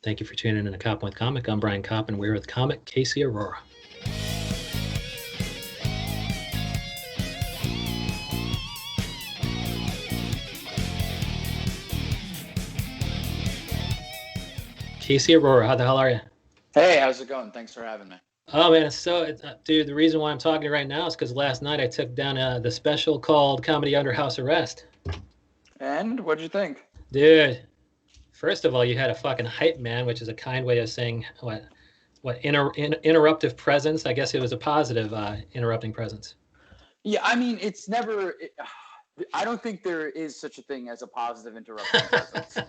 Thank you for tuning in to Koppen with Comic. I'm Brian Koppen. We're with comic Casey Arora. Casey Arora, how the hell are you? Hey, how's it going? Thanks for having me. Oh man, dude. The reason why I'm talking right now is because last night I took down the special called Comedy Under House Arrest. And what'd you think? Dude, first of all, you had a fucking hype man, which is a kind way of saying interruptive presence. I guess it was a positive interrupting presence. Yeah, I mean, I don't think there is such a thing as a positive interrupting presence.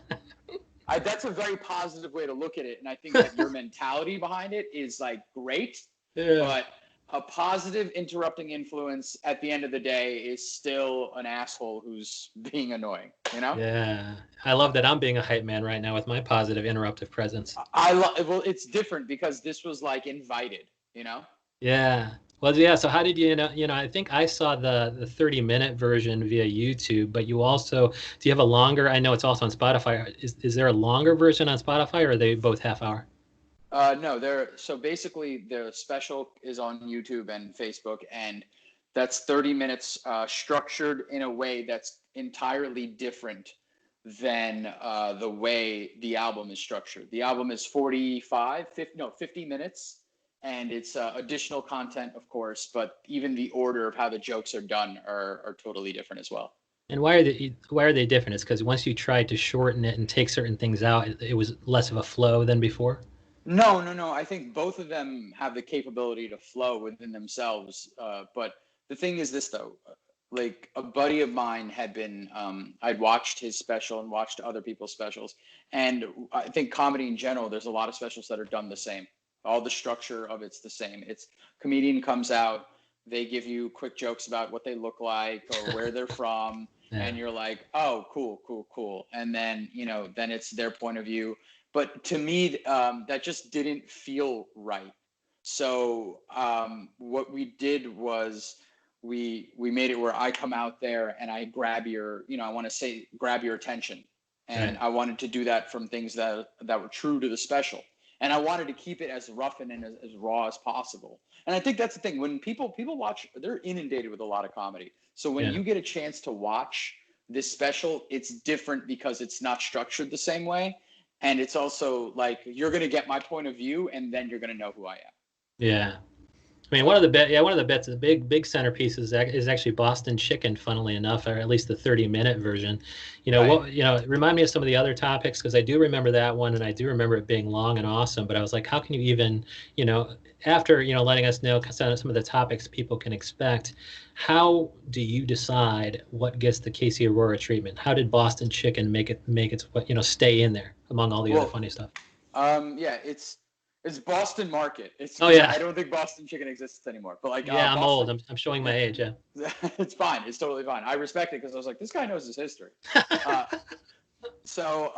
That's a very positive way to look at it, and I think that your mentality behind it is like great. Yeah. But a positive interrupting influence at the end of the day is still an asshole who's being annoying, you know? Yeah. I love that I'm being a hype man right now with my positive interruptive presence. Well, it's different because this was like invited, you know? Yeah. Well, yeah. So how did you know? I think I saw the 30-minute version via YouTube, but you also do you have a longer? I know it's also on Spotify. Is there a longer version on Spotify, or are they both half hour? No, so basically the special is on YouTube and Facebook, and that's 30 minutes structured in a way that's entirely different than the way the album is structured. The album is 50 minutes, and it's additional content, of course, but even the order of how the jokes are done are totally different as well. And why are they different? It's because once you tried to shorten it and take certain things out, it was less of a flow than before. No. I think both of them have the capability to flow within themselves. But the thing is this, though, like a buddy of mine had been, I'd watched his special and watched other people's specials. And I think comedy in general, there's a lot of specials that are done the same. All the structure of it's the same. It's comedian comes out, they give you quick jokes about what they look like or where they're from. Yeah. And you're like, oh, cool. And then, then it's their point of view. But to me, that just didn't feel right. So what we did was we made it where I come out there and I grab your, I want to say grab your attention. And Right. I wanted to do that from things that were true to the special. And I wanted to keep it as rough and as raw as possible. And I think that's the thing. When people watch, they're inundated with a lot of comedy. So when you get a chance to watch this special, it's different because it's not structured the same way. And it's also like, you're going to get my point of view and then you're going to know who I am. Yeah. I mean, one of the bits, the big centerpiece is actually Boston Chicken, funnily enough, or at least the 30-minute version. Remind me of some of the other topics, because I do remember that one, and I do remember it being long and awesome. But I was like, how can you even, after letting us know some of the topics people can expect, how do you decide what gets the Casey Arora treatment? How did Boston Chicken make its stay in there among all the other funny stuff? Yeah, it's Boston Market. I don't think Boston Chicken exists anymore. But like, I'm old. I'm showing my age. Yeah, it's fine. It's totally fine. I respect it because I was like, this guy knows his history. So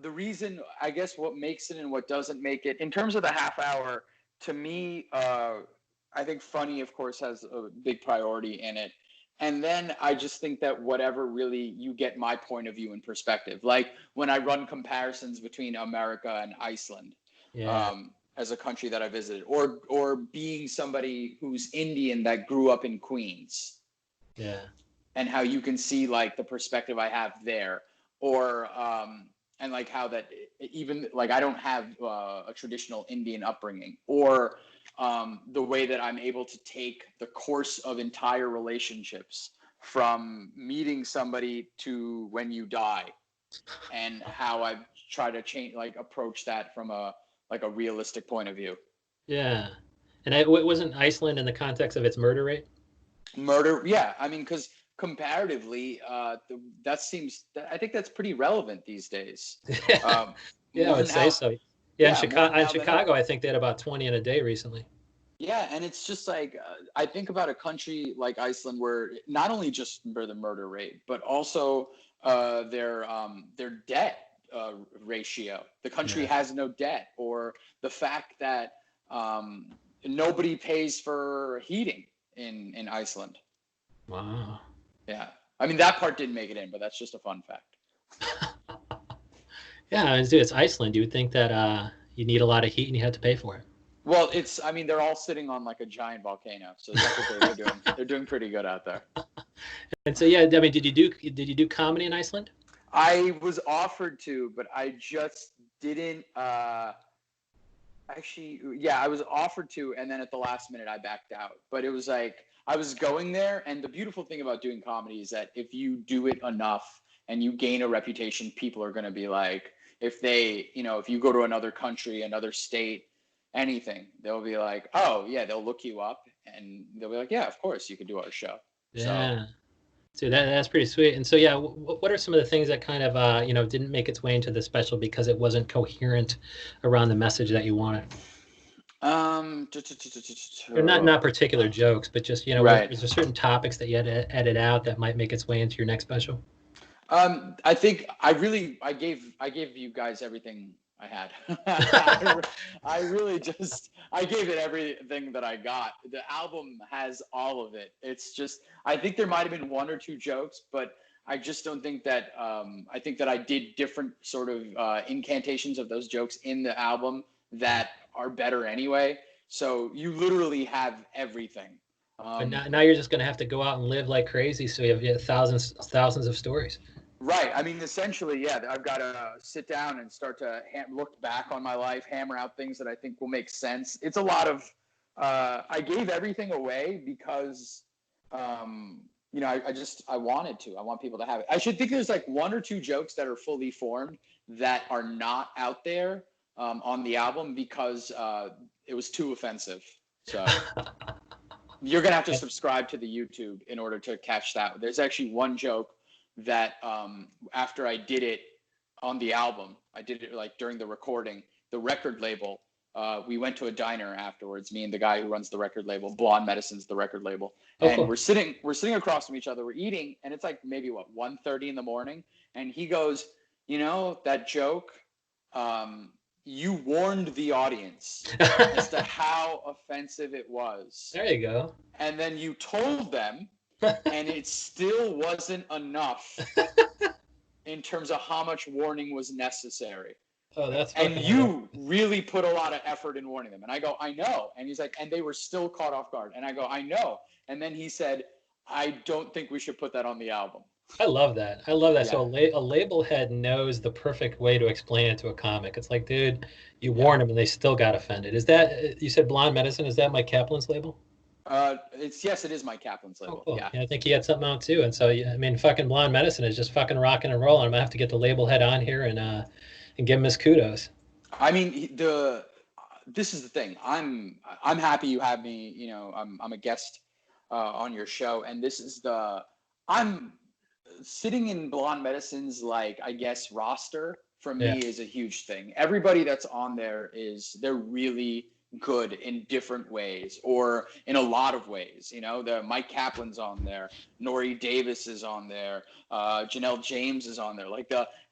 the reason, I guess, what makes it and what doesn't make it in terms of the half hour, to me, I think funny, of course, has a big priority in it. And then I just think that whatever really you get my point of view and perspective, like when I run comparisons between America and Iceland. Yeah. As a country that I visited, or being somebody who's Indian that grew up in Queens. Yeah. And how you can see like the perspective I have there, or and like how that even like I don't have a traditional Indian upbringing, or the way that I'm able to take the course of entire relationships from meeting somebody to when you die, and how I've tried to approach that from a realistic point of view. Yeah. And it wasn't Iceland in the context of its murder rate? Murder, yeah. I mean, because comparatively, I think that's pretty relevant these days. Yeah, I would say so. Yeah, in Chicago, I think they had about 20 in a day recently. Yeah, and it's just like, I think about a country like Iceland where not only just the murder rate, but also their debt ratio. The country has no debt, or the fact that nobody pays for heating in Iceland. Wow. Yeah. I mean, that part didn't make it in, but that's just a fun fact. Yeah, it's Iceland. You would think that you need a lot of heat and you have to pay for it. Well, I mean, they're all sitting on like a giant volcano, so technically they're doing pretty good out there. And so, yeah, I mean, did you do comedy in Iceland? I was offered to, but I just didn't. Actually, yeah, I was offered to, and then at the last minute, I backed out. But it was like I was going there, and the beautiful thing about doing comedy is that if you do it enough and you gain a reputation, people are going to be like, if they, if you go to another country, another state, anything, they'll be like, oh yeah, they'll look you up, and they'll be like, yeah, of course, you could do our show. So. Yeah. So that's pretty sweet. And so, yeah, what are some of the things that kind of, didn't make its way into the special because it wasn't coherent around the message that you wanted? Um, Or not particular jokes, but just, right. was there certain topics that you had to edit out that might make its way into your next special? I think I gave you guys everything I had. I really I gave it everything that I got. The album has all of it. It's just I think there might have been one or two jokes, but I just don't think that I think that I did different sort of incantations of those jokes in the album that are better anyway. So you literally have everything. But Um, now you're just going to have to go out and live like crazy. So you have thousands of stories. Right. I mean, essentially, yeah, I've got to sit down and start to look back on my life, hammer out things that I think will make sense. It's a lot of, I gave everything away because, I wanted to. I want people to have it. I should think there's like one or two jokes that are fully formed that are not out there on the album because it was too offensive. So you're going to have to subscribe to the YouTube in order to catch that. There's actually one joke that after I did it on the album, I did it like during the recording, the record label, we went to a diner afterwards, me and the guy who runs the record label, Blonde Medicine's the record label. Oh, And cool. we're sitting across from each other, we're eating, and it's like maybe 1:30 in the morning. And he goes, that joke, you warned the audience as to how offensive it was. There you go. And then you told them, and it still wasn't enough in terms of how much warning was necessary. Oh, that's And fucking you really put a lot of effort in warning them. And I go, I know. And he's like, and they were still caught off guard. And I go, I know. And then he said, I don't think we should put that on the album. I love that. I love that. Yeah. So a label head knows the perfect way to explain it to a comic. It's like, dude, you Yeah. warned them and they still got offended. Is that, you said Blonde Medicine? Is that Mike Kaplan's label? Yes, it is Mike Kaplan's Oh, label. cool. Yeah. Yeah, I think he had something out too. And so, yeah, I mean, fucking Blonde Medicine is just fucking rocking and rolling. I'm gonna have to get the label head on here and give him his kudos. I mean, this is the thing. I'm happy you have me. I'm a guest on your show, and this is I'm sitting in Blonde Medicine's, like, I guess, roster for Yeah. me is a huge thing. Everybody that's on there they're really good in different ways or in a lot of ways. The Mike Kaplan's on there, Nori Davis is on there, Janelle James is on there.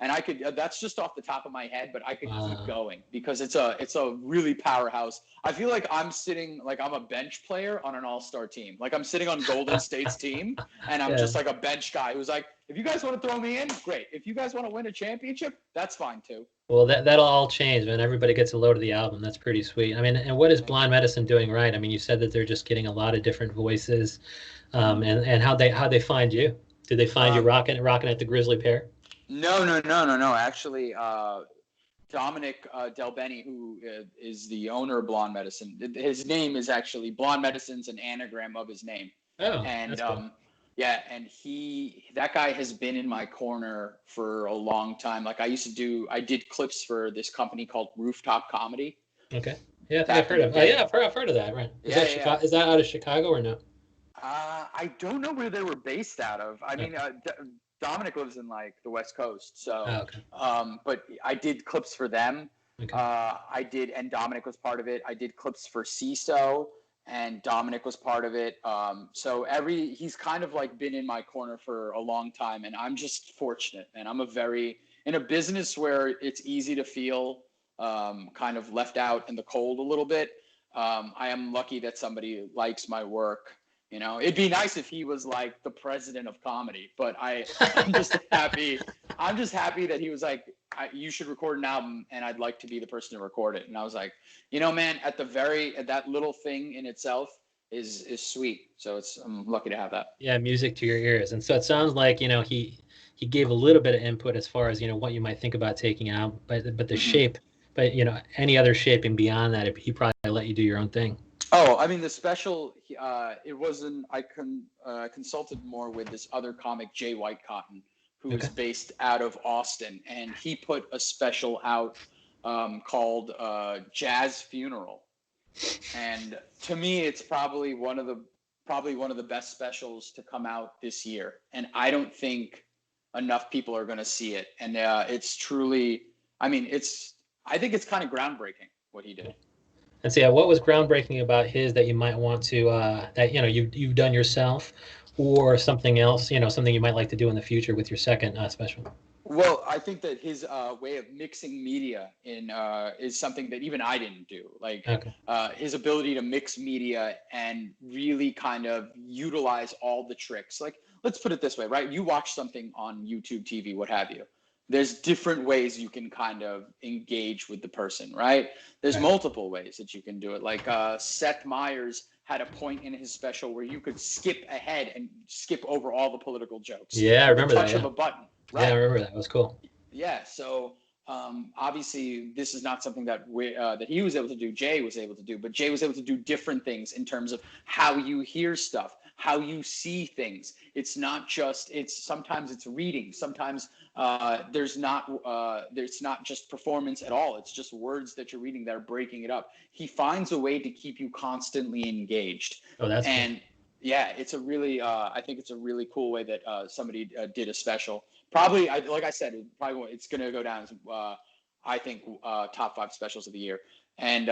And I could that's just off the top of my head, but I could keep going because it's a really powerhouse. I feel like I'm sitting like I'm a bench player on an all-star team. Like I'm sitting on Golden State's team, and I'm just like a bench guy who's like, if you guys want to throw me in, great. If you guys want to win a championship, that's fine too. Well, that'll all change when everybody gets a load of the album. That's pretty sweet. I mean, and what is Blonde Medicine doing right? I mean, you said that they're just getting a lot of different voices, and how they find you? Did they find you rocking at the Grizzly Pear? No. Actually, Dominic Del Benny, who is the owner of Blonde Medicine, his name is actually Blonde Medicine's an anagram of his name. Oh, And that's cool. yeah, and that guy has been in my corner for a long time. Like I did clips for this company called Rooftop Comedy. Okay. Yeah, I think I've Back in heard the of. day. Yeah, I've heard of that. Right. Is Yeah, that yeah. Chicago? Is that out of Chicago or no? I don't know where they were based out of. I mean, Dominic lives in like the West Coast, so. Oh, okay. But I did clips for them. Okay. And Dominic was part of it. I did clips for CISO, and Dominic was part of it. So he's kind of like been in my corner for a long time, and I'm just fortunate. And I'm in a business where it's easy to feel kind of left out in the cold a little bit. I am lucky that somebody likes my work. It'd be nice if he was like the president of comedy, but I'm just happy. I'm just happy that he was like, you should record an album, and I'd like to be the person to record it. And I was like, you know, man, at that little thing in itself is sweet. So I'm lucky to have that. Yeah, music to your ears. And so it sounds like, he gave a little bit of input as far as, what you might think about taking out, but the shape, but any other shaping beyond that, he probably let you do your own thing. Oh, I mean, the special, it wasn't, I consulted more with this other comic, Jay Whitecotton, who is based out of Austin, and he put a special out called Jazz Funeral. And to me, it's probably one of the best specials to come out this year. And I don't think enough people are going to see it. And it's truly, I think it's kind of groundbreaking what he did. And so, what was groundbreaking about his that you might want to, that, you've done yourself, or something else, something you might like to do in the future with your second special? Well, I think that his way of mixing media is something that even I didn't do. Like his ability to mix media and really kind of utilize all the tricks. Like, let's put it this way, right? You watch something on YouTube TV, what have you. There's different ways you can kind of engage with the person, right? There's multiple ways that you can do it. Like Seth Meyers had a point in his special where you could skip ahead and skip over all the political jokes. Yeah, I remember that. Touch of a button. Right? Yeah, I remember that. It was cool. Yeah. So obviously, this is not something that that he was able to do. Jay was able to do, but Jay was able to do different things in terms of how you hear stuff, how you see things. It's not just. Sometimes it's reading. Sometimes there's not just performance at all. It's just words that you're reading that are breaking it up. He finds a way to keep you constantly engaged. Oh, that's cool. Yeah, it's a really. I think it's a really cool way that somebody did a special. Probably, like I said, it's going to go down as, I think, top 5 specials of the year. And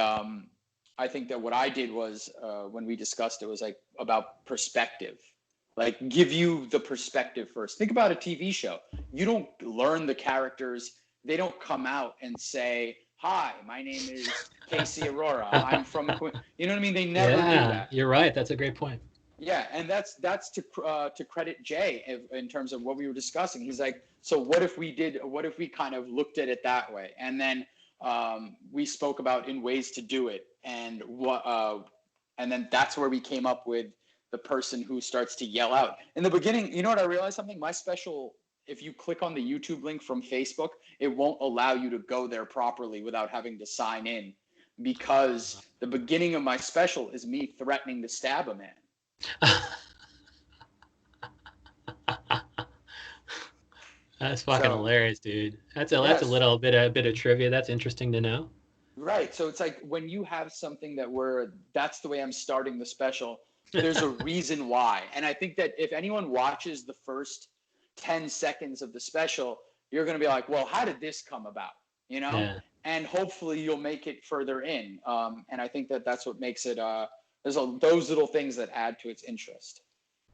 I think that what I did was, when we discussed it, was like about perspective. Like, give you the perspective first. Think about a TV show. You don't learn the characters. They don't come out and say, "Hi, my name is Casey Arora. I'm from," you know what I mean? They never do that. You're right. That's a great point. Yeah, and that's to credit Jay in terms of what we were discussing. He's like, so what if we kind of looked at it that way, and then we spoke about in ways to do it, and then that's where we came up with the person who starts to yell out in the beginning. You know what? I realized something. My special, if you click on the YouTube link from Facebook, it won't allow you to go there properly without having to sign in, because the beginning of my special is me threatening to stab a man. That's fucking hilarious, dude. That's a little bit of trivia. That's interesting to know. Right. So it's like when you have something that's the way I'm starting the special, there's a reason why. And I think that if anyone watches the first 10 seconds of the special, you're going to be like, well, how did this come about? Yeah. And hopefully you'll make it further in. And I think that that's what makes it, there's those little things that add to its interest.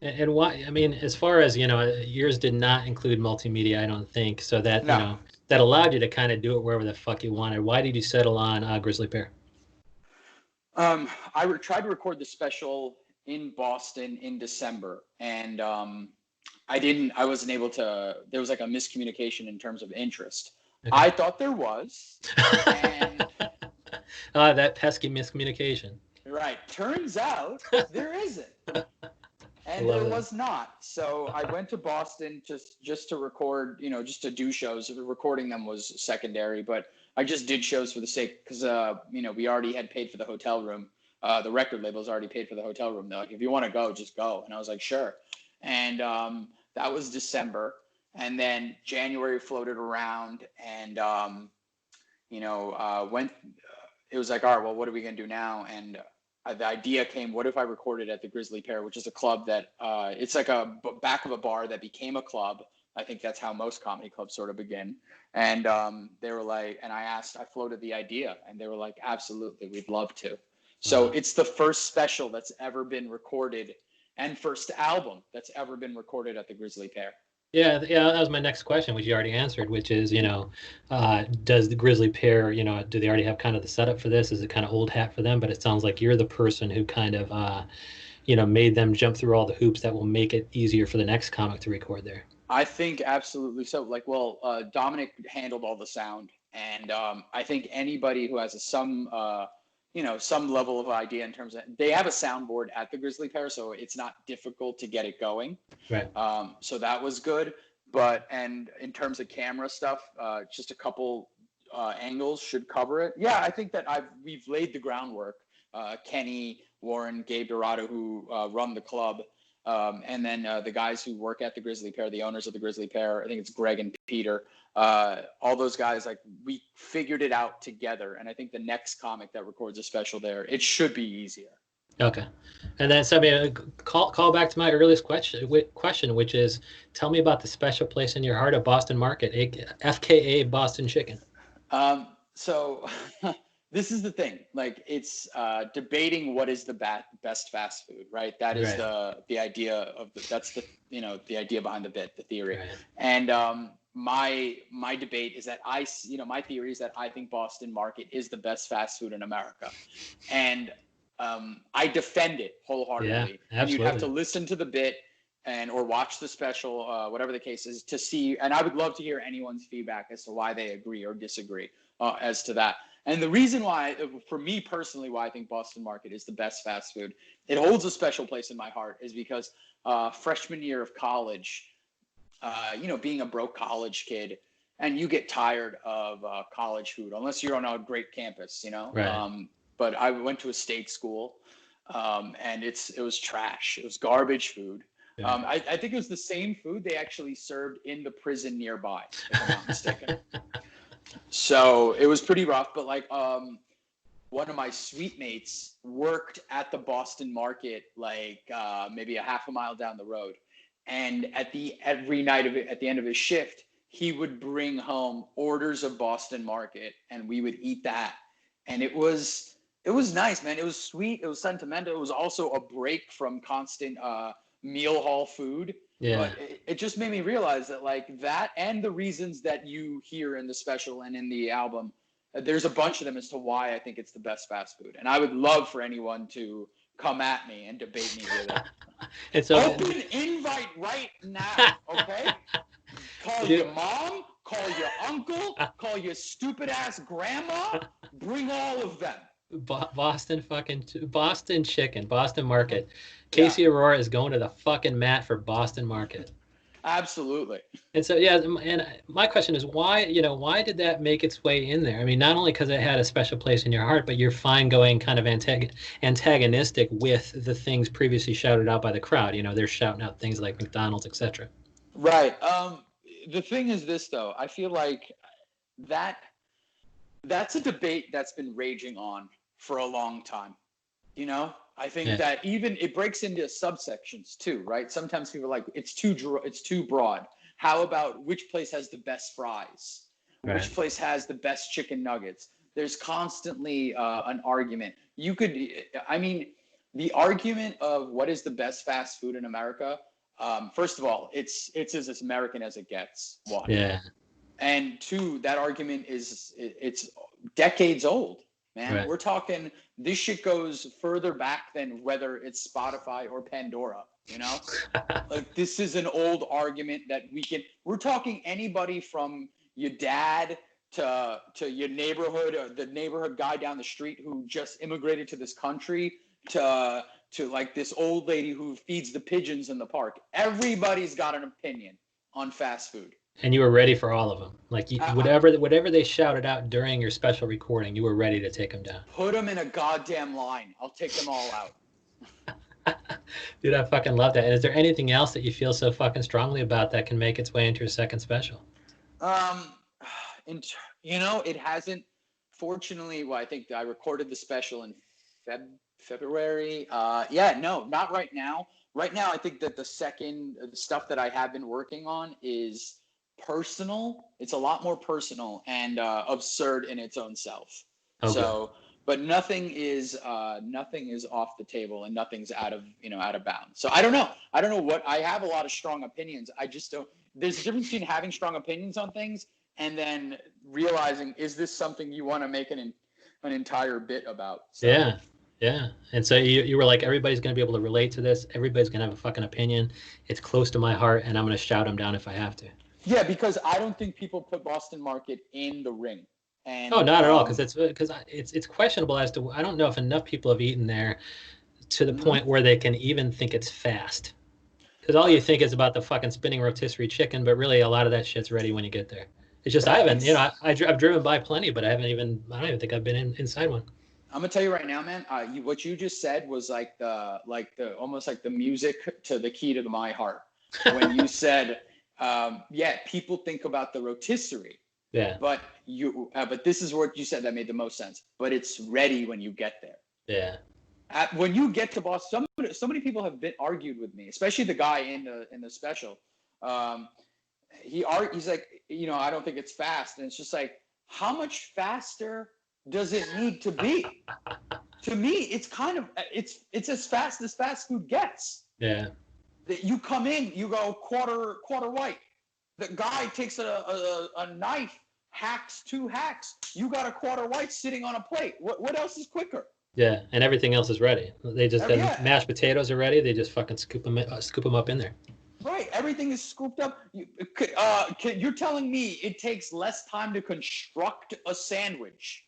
And why? I mean, as far as yours did not include multimedia, I don't think. So that that allowed you to kind of do it wherever the fuck you wanted. Why did you settle on Grizzly Pear? I tried to record the special in Boston in December, and I wasn't able to. There was like a miscommunication in terms of interest. Okay. I thought there was. And that pesky miscommunication. Right. Turns out there isn't. And there was not. So I went to Boston just to record, just to do shows. Recording them was secondary, but I just did shows for the sake, because, we already had paid for the hotel room. The record labels already paid for the hotel room. They're like, if you want to go, just go. And I was like, sure. And that was December. And then January floated around, and, went, it was like, all right, well, what are we going to do now? And the idea came, what if I recorded at the Grizzly Pear, which is a club that it's like a back of a bar that became a club. I think that's how most comedy clubs sort of begin. And they were like, and I floated the idea, and they were like, absolutely, we'd love to. So it's the first special that's ever been recorded, and first album that's ever been recorded at the Grizzly Pear. Yeah, that was my next question, which you already answered, which is, does the Grizzly Pear, do they already have kind of the setup for this? Is it kind of old hat for them? But it sounds like you're the person who kind of, made them jump through all the hoops that will make it easier for the next comic to record there. I think absolutely so. Like, well, Dominic handled all the sound, and I think anybody who has some level of idea in terms of, they have a soundboard at the Grizzly Pear, so it's not difficult to get it going. Right. So that was good. And in terms of camera stuff, just a couple angles should cover it. Yeah, I think that we've laid the groundwork. Kenny, Warren, Gabe Dorado, who run the club, and then the guys who work at the Grizzly Pear, the owners of the Grizzly Pear, I think it's Greg and Peter, all those guys, like, we figured it out together. And I think the next comic that records a special there, it should be easier. Okay. And then somebody call back to my earliest question, which is, tell me about the special place in your heart of Boston Market, FKA Boston Chicken. So this is the thing, like, it's debating what is the best fast food, right? That is the idea of that's the idea behind the bit, the theory. Right. And my debate is that my theory is that I think Boston Market is the best fast food in America, and I defend it wholeheartedly. Yeah, absolutely. And you'd have to listen to the bit or watch the special, whatever the case is, to see. And I would love to hear anyone's feedback as to why they agree or disagree as to that. And the reason why, for me personally, why I think Boston Market is the best fast food, it holds a special place in my heart, is because freshman year of college, being a broke college kid, and you get tired of college food, unless you're on a great campus, Right. But I went to a state school, and it was trash. It was garbage food. Yeah. I think it was the same food they actually served in the prison nearby, if I'm not mistaken. So it was pretty rough. But like, one of my suite mates worked at the Boston Market, like maybe a half a mile down the road. And every night at the end of his shift, he would bring home orders of Boston Market, and we would eat that. And it was nice, man. It was sweet. It was sentimental. It was also a break from constant meal hall food. Yeah. But it just made me realize that, like, that and the reasons that you hear in the special and in the album, there's a bunch of them as to why I think it's the best fast food. And I would love for anyone to come at me and debate me with it. It's so, open invite right now, okay? Call your mom, call your uncle, call your stupid ass grandma, bring all of them. Boston Chicken, Boston Market. Casey Arora is going to the fucking mat for Boston Market. Absolutely. And so, yeah, and my question is, why did that make its way in there? I mean, not only because it had a special place in your heart, but you're fine going kind of antagonistic with the things previously shouted out by the crowd. They're shouting out things like McDonald's, etc. Right. The thing is this, though. I feel like that's a debate that's been raging on for a long time. I think that even it breaks into subsections too, right? Sometimes people are like, it's too broad. How about which place has the best fries? Right. Which place has the best chicken nuggets? There's constantly an argument. The argument of what is the best fast food in America. First of all, it's as American as it gets. One. Yeah. And two, that argument it's decades old, man. Right. We're talking, this shit goes further back than whether it's Spotify or Pandora, Like, this is an old argument that we're talking anybody from your dad to your neighborhood, or the neighborhood guy down the street who just immigrated to this country, to like this old lady who feeds the pigeons in the park. Everybody's got an opinion on fast food. And you were ready for all of them. Like, whatever they shouted out during your special recording, you were ready to take them down. Put them in a goddamn line. I'll take them all out. Dude, I fucking love that. And is there anything else that you feel so fucking strongly about that can make its way into your second special? It hasn't. Fortunately, I think I recorded the special in February. No, not right now. Right now, I think that the stuff that I have been working on is personal. It's a lot more personal and absurd in its own self. Okay. So, but nothing is off the table, and nothing's out of bounds. So I don't know what, I have a lot of strong opinions. I just don't. There's a difference between having strong opinions on things and then realizing, is this something you want to make an entire bit about? So, yeah. Yeah. And so you were like, everybody's going to be able to relate to this. Everybody's going to have a fucking opinion. It's close to my heart, and I'm going to shout them down if I have to. Yeah, because I don't think people put Boston Market in the ring. Oh, And not at all, because it's questionable as to, I don't know if enough people have eaten there to the mhm. point where they can even think it's fast. Because all you think is about the fucking spinning rotisserie chicken, but really a lot of that shit's ready when you get there. It's just I haven't, It's I've driven by plenty, but I don't even think I've been inside one. I'm gonna tell you right now, man. What you just said was like the almost like the music to the key to my heart. When you said, yeah, people think about the rotisserie, Yeah, but this is what you said that made the most sense. But it's ready when you get there. yeah, When you get to Boston, so many people have been argued with me, especially the guy in the special. Um, he's like, I don't think it's fast, and it's just like, how much faster does it need to be? To me, it's kind of it's as fast as fast food gets. yeah, That you come in, you go quarter white. The guy takes a knife, hacks 2 hacks. You got a quarter white sitting on a plate. What else is quicker? yeah. And everything else is ready. They just got Yeah, mashed potatoes are ready. They just fucking scoop them up in there. right. Everything is scooped up. You're telling me it takes less time to construct a sandwich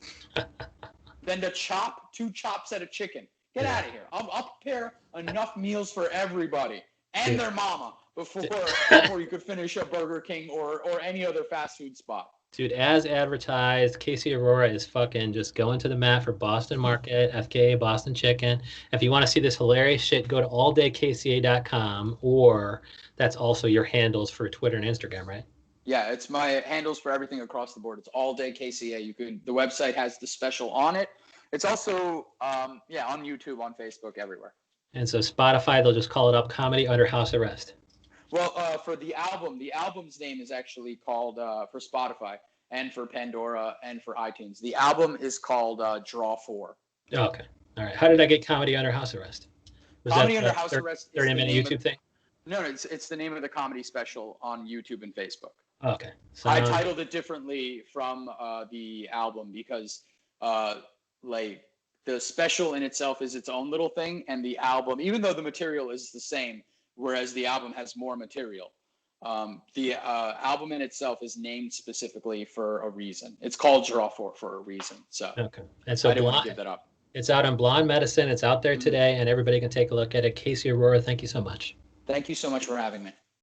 than to chop 2 chops at a chicken? Get Yeah, out of here. I'll prepare enough meals for everybody and dude. their mama before you could finish a Burger King or any other fast food spot. Dude, as advertised, Casey Aurora is fucking just going to the mat for Boston Market, FKA Boston Chicken. If you want to see this hilarious shit, go to alldayKCA.com, or that's also your handles for Twitter and Instagram, right? Yeah, it's my handles for everything across the board. It's all day KCA. The website has the special on it. It's also on YouTube, on Facebook, everywhere. And so Spotify, they'll just call it up Comedy Under House Arrest. Well, for the album's name is actually called for Spotify and for Pandora and for iTunes. The album is called Draw 4. Okay. All right. How did I get Comedy Under House Arrest? Was that Comedy Under the House Arrest is the 30-minute name of YouTube thing? no, it's the name of the comedy special on YouTube and Facebook. Okay. I titled it differently from the album because like the special in itself is its own little thing, and the album, even though the material is the same, whereas the album has more material, the album in itself is named specifically for a reason. It's called Draw 4 for a reason. So Okay. And so I didn't want to give that up. it's out on Blonde Medicine. It's out there today, and everybody can take a look at it. Casey Aurora, thank you so much. Thank you so much for having me.